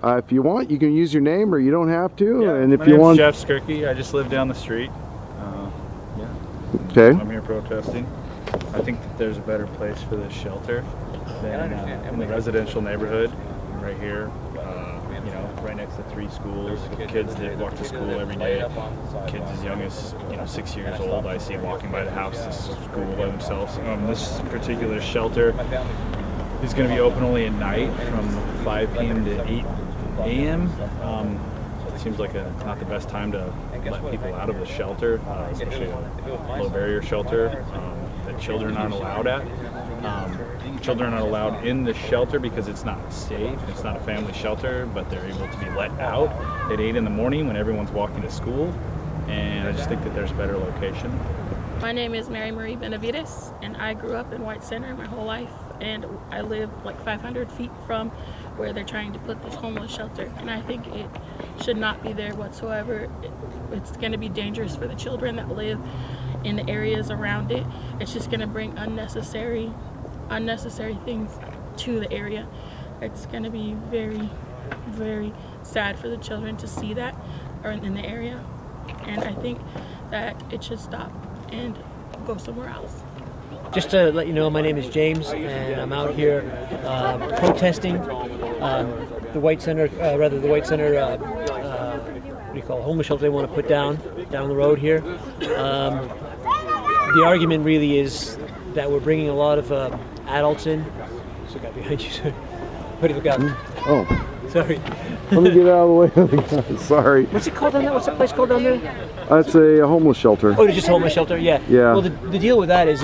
If you want, you can use your name, or you don't have to. Yeah, and if my you name's want, Jeff Skirky. I just live down the street. Okay. I'm here protesting. I think that there's a better place for this shelter than in the residential neighborhood right here. You know, right next to 3 schools. Kids that walk to school every day. Kids as young as 6 years old. I see walking by the house to school by themselves. This particular shelter is going to be open only at night from 5 p.m. to 8 a.m. It seems like not the best time to let people out of the shelter, especially a low barrier shelter that children aren't allowed at. Children aren't allowed in the shelter because it's not safe. It's not a family shelter, but they're able to be let out at 8 in the morning when everyone's walking to school. And I just think that there's a better location. My name is Mary Marie Benavides, and I grew up in White Center my whole life, and I live like 500 feet from where they're trying to put this homeless shelter, and I think it should not be there whatsoever. It's going to be dangerous for the children that live in the areas around it. It's just going to bring unnecessary things to the area. It's going to be very, very sad for the children to see that or in the area, and I think that it should stop and go somewhere else. Just to let you know, my name is James, and I'm out here protesting the White Center, what do you call it, homeless shelter they want to put down the road here. The argument really is that we're bringing a lot of adults in. There's a guy behind you, sir. What do you look out? Oh. Sorry. Let me get out of the way. Sorry. What's it called down there? What's that place called down there? It's a homeless shelter. Oh, it's just a homeless shelter? Yeah. Yeah. Well, the deal with that is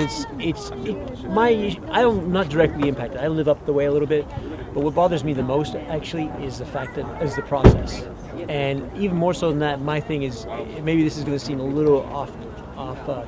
I'm not directly impacted. I live up the way a little bit, but what bothers me the most actually is the fact that is the process. And even more so than that, my thing is, maybe this is going to seem a little off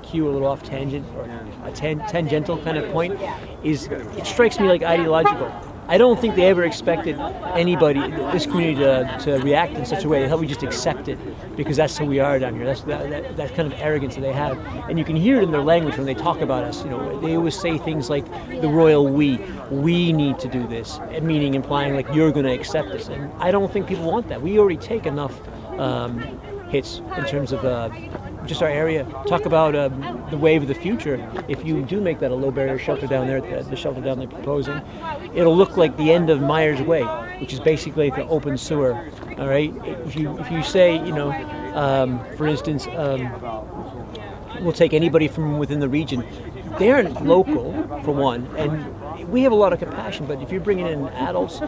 cue, a little off tangent, or a tangential kind of point, is it strikes me like ideological. I don't think they ever expected anybody, this community, to react in such a way. They thought we just accept it because that's who we are down here. That's that kind of arrogance that they have, and you can hear it in their language when they talk about us. You know, they always say things like the royal we. We need to do this, meaning implying like you're going to accept this. And I don't think people want that. We already take enough hits in terms of just our area. Talk about the wave of the future. If you do make that a low barrier shelter down there, the shelter down there proposing, it'll look like the end of Myers Way, which is basically the open sewer. All right. If you say, for instance, we'll take anybody from within the region. They aren't local, for one, and we have a lot of compassion. But if you're bringing in adults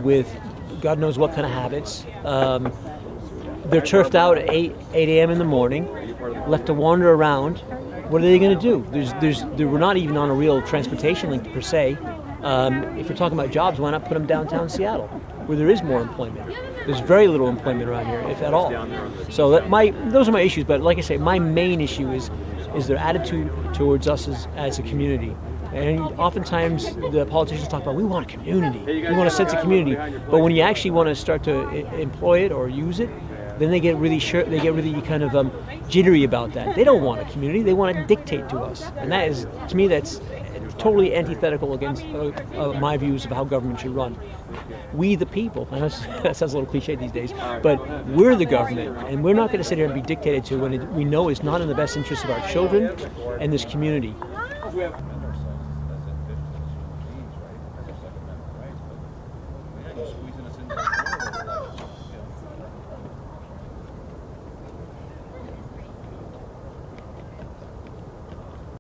with God knows what kind of habits. They're turfed out at 8 a.m. in the morning, left to wander around. What are they going to do? We're not even on a real transportation link per se. If you're talking about jobs, why not put them downtown Seattle, where there is more employment? There's very little employment around here, if at all. So those are my issues. But like I say, my main issue is their attitude towards us as a community. And oftentimes the politicians talk about, we want a community, we want a sense of community. But when you actually want to start to employ it or use it, then they get really kind of jittery about that. They don't want a community; they want to dictate to us, and that is, to me, that's totally antithetical against my views of how government should run. We, the people, and that sounds a little cliche these days, but we're the government, and we're not going to sit here and be dictated to when we know it's not in the best interest of our children and this community.